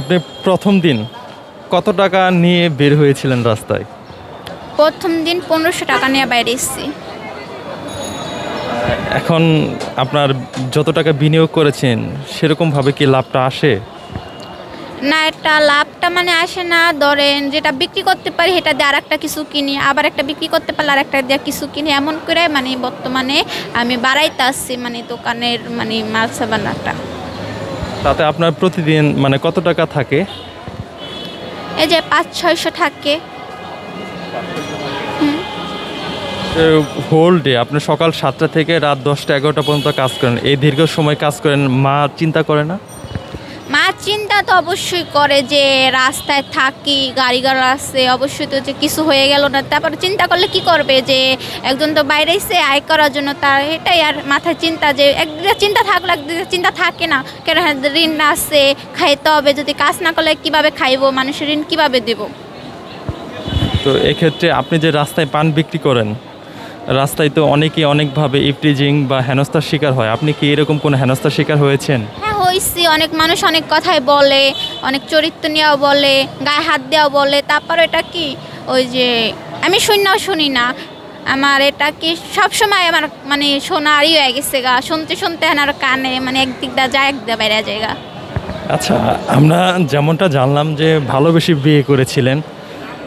আপনি প্রথম দিন কত টাকা নিয়ে বের হয়েছিলেন রাস্তায়? প্রথম দিন 1500 টাকা নিয়ে বাইরে এসেছি। এখন আপনার যত টাকা বিনিয়োগ করেছেন সেরকমভাবে কি লাভটা আসে? না, এটা লাভটা মানে আসে না। ধরেন যেটা বিক্রি করতে পারি সেটা দিয়ে আর একটা কিছু কিনি, আবার একটা বিক্রি করতে পারলে আর একটা দিয়ে কিছু কিনি, এমন করে মানে বর্তমানে আমি বাড়াইতে আসছি মানে দোকানের মানে মাল সাবানাটা। তাতে আপনার প্রতিদিন মানে কত টাকা থাকে? এই যে 500-600 থাকে। হোল ডে আপনি সকাল 7টা থেকে রাত 10টা-11টা পর্যন্ত কাজ করেন, এই দীর্ঘ সময় কাজ করেন, মা চিন্তা করে না? মা চিন্তা তো অবশ্যই করে যে রাস্তায় থাকি, গাড়ি ঘোড়া আছে, অবশ্যই তো যে কিছু হয়ে গেল না। তারপরে চিন্তা করলে কি করবে, যে একজন তো বাইরে এসে আয় করার জন্য, তার এটাই আর মাথায় চিন্তা, যে একদিকে চিন্তা থাকলে একদিকে চিন্তা থাকে না। কেন ঋণ আছে, খাইতে হবে, যদি কাজ না করলে কিভাবে খাইবো, মানুষের ঋণ কিভাবে দেব। তো এক্ষেত্রে আপনি যে রাস্তায় পান বিক্রি করেন, রাস্তায় তো অনেকেই অনেকভাবে ইফটিজিং বা হেনস্থার শিকার হয়, আপনি কি এরকম কোনো হেনস্থার শিকার হয়েছেন? হ্যাঁ হয়েছি, অনেক মানুষ অনেক কথাই বলে, অনেক চরিত্র নিয়েও বলে, গায়ে হাত দেওয়াও বলে। তারপর এটা কি ওই যে আমি শুনি না, আমার এটা কি সবসময় আমার মানে শোনারই হয়ে গেছে গা, শুনতে শুনতে আমার কানে মানে একদিক দা যায় একদিক বাইরে যায় গা। আচ্ছা, আমরা যেমনটা জানলাম যে ভালোবেসে বিয়ে করেছিলেন,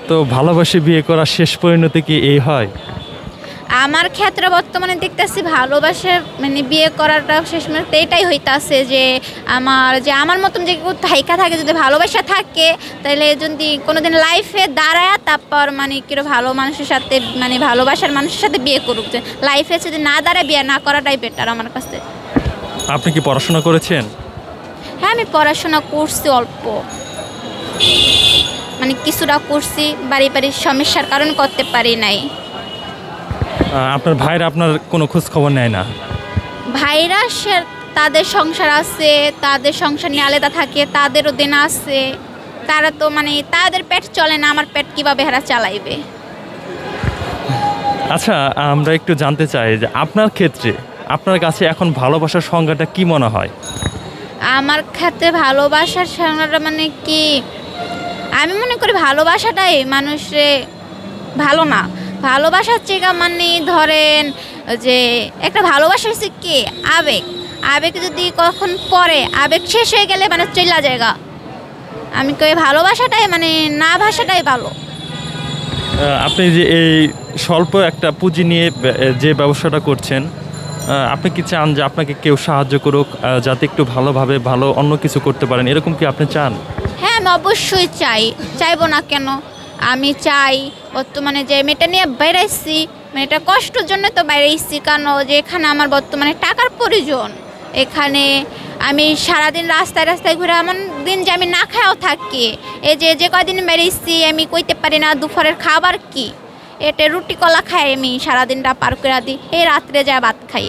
তো ভালোবাসে বিয়ে করার শেষ পরিণতি কি এই হয়? আমার ক্ষেত্রে বর্তমানে দেখতেছি ভালোবাসে মানে বিয়ে করাটা শেষ মুহূর্তে এটাই হইতাছে, যে আমার মতন যে কেউ থাইকা থাকে, যদি ভালোবাসা থাকে, তাহলে যদি কোনোদিন লাইফে দাঁড়ায়, তারপর মানে কিরো ভালো মানুষের সাথে মানে ভালোবাসার মানুষের সাথে বিয়ে করুক। যে লাইফে যদি না দাঁড়ায়, বিয়ে না করাটাই বেটার আমার কাছে। আপনি কি পড়াশোনা করেছেন? হ্যাঁ, আমি পড়াশোনা করছি অল্প, মানে কিছুটা করছি, বাড়ির সমস্যার কারণ করতে পারি নাই। আপনার ভাইরা আপনার কোনো খোঁজ খবর নেয় না? ভাইরা তাদের সংসার আছে, তাদের সংসার নিয়ে আলাদা থাকে, তাদেরও দিন আছে, তারা তো মানে তাদের পেট চলে না, আমার পেট কিভাবে হারা চালাইবে। আচ্ছা, আমরা একটু জানতে চাই যে আপনার ক্ষেত্রে আপনার কাছে এখন ভালোবাসার সংজ্ঞাটা কি মনে হয়? আমার ক্ষেত্রে ভালোবাসার সংজ্ঞাটা মানে কি, আমি মনে করি ভালোবাসাটাই মানুষে ভালো না। ভালোবাসার চেয়ে মানে ধরেন যে একটা ভালোবাসা হচ্ছে কি আবেগ, আবেগ যদি কখন পরে আবেগ শেষ হয়ে গেলে মানে চলা জায়গা। আমি কই ভালোবাসাটাই মানে না ভাষাটাই ভালো। আপনি যে এই স্বল্প একটা পুঁজি নিয়ে যে ব্যবসাটা করছেন, আপনি কি চান যে আপনাকে কেউ সাহায্য করুক, যাতে একটু ভালোভাবে ভালো অন্য কিছু করতে পারেন, এরকম কি আপনি চান? হ্যাঁ, আমি অবশ্যই চাইবো না কেন, আমি চাই। বর্তমানে যে মেয়েটা নিয়ে বেড়াইছি, মানে এটা কষ্টের জন্য তো বেড়াইছি, কারণ যে এখানে আমার বর্তমানে টাকার প্রয়োজন। এখানে আমি সারাদিন রাস্তায় রাস্তায় ঘুরে এমন দিন যে আমি না খাওয়াও থাকি। এই যে কয়দিন বেড়াইছি আমি কইতে পারি না দুপুরের খাবার কি, এটা রুটি কলা খাই আমি সারাদিনটা পার করে দিই, এই রাত্রে যা ভাত খাই।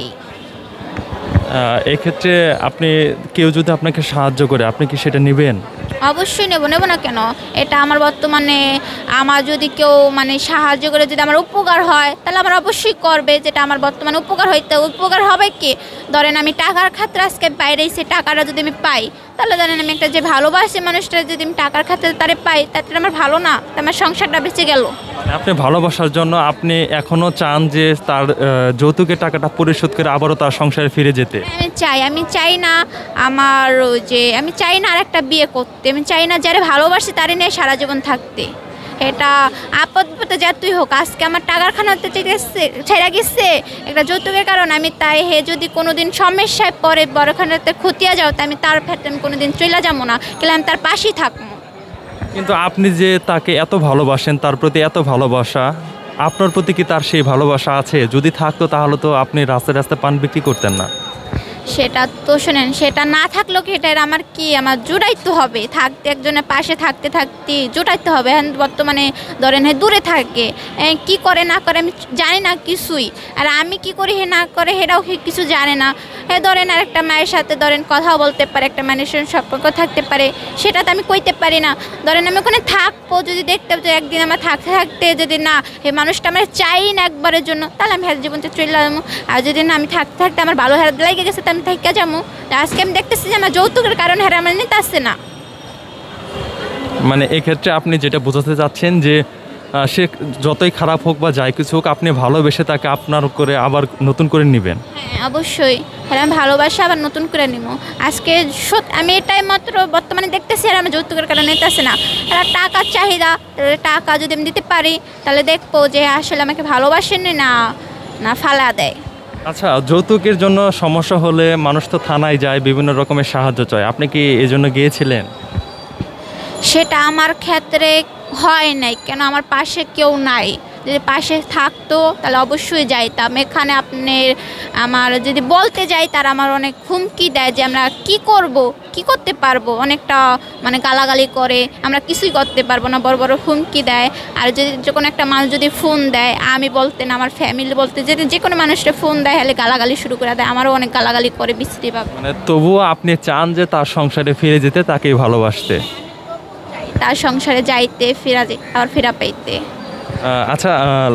এক্ষেত্রে আপনি কেউ যদি আপনাকে সাহায্য করে, আপনি কি সেটা নেবেন? অবশ্যই নেব না কেন, এটা আমার বর্তমানে আমার যদি কেউ মানে সাহায্য করে, যদি আমার উপকার হয়, তাহলে আমার অবশ্যই করবে। যেটা আমার বর্তমানে উপকার হবে কি, ধরেন আমি টাকার খাতিরে আজকে বাইরে এসে টাকাটা যদি আমি পাই, তাহলে ধরেন আমি একটা যে ভালোবাসি মানুষটা যদি আমি টাকার খাতিরে তারে পাই, তাহলে আমার ভালো না, আমার সংসারটা বেঁচে গেল। আপনি ভালোবাসার জন্য আপনি এখনো চান যে তার যৌতুকের টাকাটা পরিশোধ করে আবারও তার সংসারে ফিরে যেতে? আমি চাই না আমি চাই না আর একটা বিয়ে করতে। আমি চাই না যারা ভালোবাসি তারে নিয়ে সারা জীবন থাকতে। এটা আপদ বিপদে যতই হোক, আজকে আমার টাকার খানাতে ছেড়ে গেছে একটা যৌতুকের কারণ, আমি তাই যদি কোনোদিন সমস্যায় পরে বড়খানাতে খতিয়া যাও, তাই আমি তার ক্ষেত্রে আমি কোনোদিন চলে যাবো না, কিন্তু আমি তার পাশেই থাকবো। কিন্তু আপনি যে তাকে এত ভালোবাসেন, তার প্রতি এত ভালোবাসা, আপনার প্রতি কি তার সেই ভালোবাসা আছে? যদি থাকতো তাহলে তো আপনি রাস্তায় রাস্তায় পান বিক্রি করতেন না। সেটা তো শোনেন, সেটা না থাকলেও কি এটা আমার জোটাইতে হবে, থাকতে একজনের পাশে থাকতে জোটাইতে হবে। হ্যাঁ, বর্তমানে ধরেন দূরে থাকে, কি করে না করে আমি জানি না কিছুই, আর আমি কি করি না করে সেটাও কিছু জানে না। ধরেন আর একটা মায়ের সাথে ধরেন কথাও বলতে পারে, একটা মানুষের সম্পর্ক থাকতে পারে, সেটা তো আমি কইতে পারি না। ধরেন আমি ওখানে থাকবো, যদি দেখতে যে একদিন আমার থাকতে যদি না এই মানুষটা আমার চাই না একবারের জন্য, তাহলে আমি হ্যাঁ জীবনটা চলে যাবো। আর যদি না আমি থাকতে আমার ভালো হাত লেগে গেছে, আমি থাকা যাবো। আজকে আমি দেখতেছি যে আমার যৌতুকের কারণে হ্যাঁ আমার নিতে আসছে না। মানে এক্ষেত্রে আপনি যেটা বোঝাতে চাচ্ছেন যে সে যতই খারাপ হোক বা যাই কিছু হোক আপনি ভালোবেসে তাকে আপনার করে আবার নতুন করে নেবেন। হ্যাঁ অবশ্যই, হ্যাঁ আমি ভালোবাসা আবার নতুন করে নিব। আজকে আমি এটাই মাত্র বর্তমানে দেখতেছি আর আমি যৌতুকের কারণে নিতেছি না, এরা টাকার চাহিদা, টাকা যদি আমি দিতে পারি তাহলে দেখবো যে আসলে আমাকে ভালোবাসেনি না না ফালা দেয়। আচ্ছা, যৌতুকের জন্য সমস্যা হলে মানুষ তো থানায় যায়, বিভিন্ন রকমের সাহায্য চায়, আপনি কি এই জন্য গিয়েছিলেন? সেটা আমার ক্ষেত্রে হয় নাই, কেন আমার পাশে কেউ নাই। যদি পাশে থাকতো তাহলে অবশ্যই যাইতাম। এখানে আপনার আমার যদি বলতে যাই তারা আমার অনেক হুমকি দেয় যে আমরা কি করব, কি করতে পারবো, অনেকটা মানে গালাগালি করে, আমরা কিছুই করতে পারবো না, বড় বড় হুমকি দেয়। আর যদি যখন একটা মানুষ যদি ফোন দেয়, আমি বলতে না আমার ফ্যামিলি বলতে, যদি যে কোনো মানুষটা ফোন দেয় হলে গালাগালি শুরু করে দেয়, আমারও অনেক গালাগালি করে বিশ্রীভাবে। মানে তবুও আপনি চান যে তার সংসারে ফিরে যেতে, তাকেই ভালোবাসতে। তার সংসারে যাইতে আবার ফেরা পাইতে। আচ্ছা,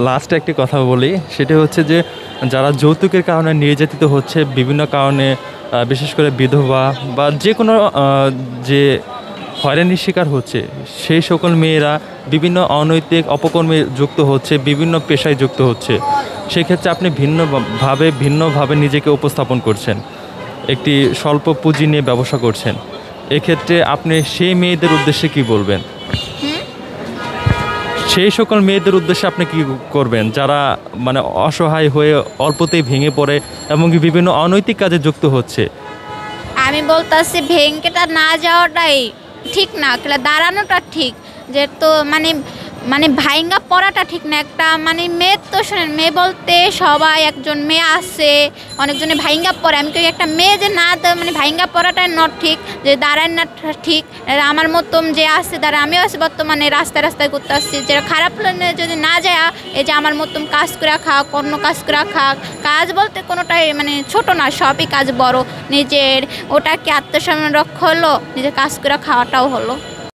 লাস্টে একটি কথা বলি, সেটা হচ্ছে যে যারা যৌতুকের কারণে নির্যাতিত হচ্ছে বিভিন্ন কারণে, বিশেষ করে বিধবা বা যে কোনো যে হয়রানির শিকার হচ্ছে, সেই সকল মেয়েরা বিভিন্ন অনৈতিক অপকর্মে যুক্ত হচ্ছে, বিভিন্ন পেশায় যুক্ত হচ্ছে। সেক্ষেত্রে আপনি ভিন্নভাবে নিজেকে উপস্থাপন করছেন, একটি স্বল্প পুঁজি নিয়ে ব্যবসা করছেন। এক্ষেত্রে আপনি সেই মেয়েদের উদ্দেশ্যে কি বলবেন? সেই সকল মেয়েদের উদ্দেশ্যে আপনি কি করবেন যারা মানে অসহায় হয়ে অল্পতেই ভেঙে পড়ে এবং কি বিভিন্ন অনৈতিক কাজে যুক্ত হচ্ছে? আমি বলতেছি ভেঙ্কেটা না যাওয়াটাই ঠিক না, দাঁড়ানোটা ঠিক। যে তো মানে মানে ভাইঙ্গা পড়াটা ঠিক না। একটা মানে মেয়ে তো শোনেন, মেয়ে বলতে সবাই একজন মেয়ে আছে, অনেকজনে ভাইঙ্গা পড়ে। আমি কেউ একটা মেয়ে যে না মানে ভাইঙ্গা পড়াটাই নট ঠিক, যে দাঁড়ায় না ঠিক। আমার মতন যে আছে দাঁড়া, আমিও আছি বর্তমানে রাস্তায় রাস্তায় করতে আসছি, যেটা খারাপ যদি না যায়, এই যে আমার মতন কাজ করে খাক, অন্য কাজ করে খাক। কাজ বলতে কোনোটাই মানে ছোট না, সবই কাজ বড়। নিজের ওটা কি আত্মসম্মান রক্ষা হলো, নিজের কাজ করে খাওয়াটাও হলো।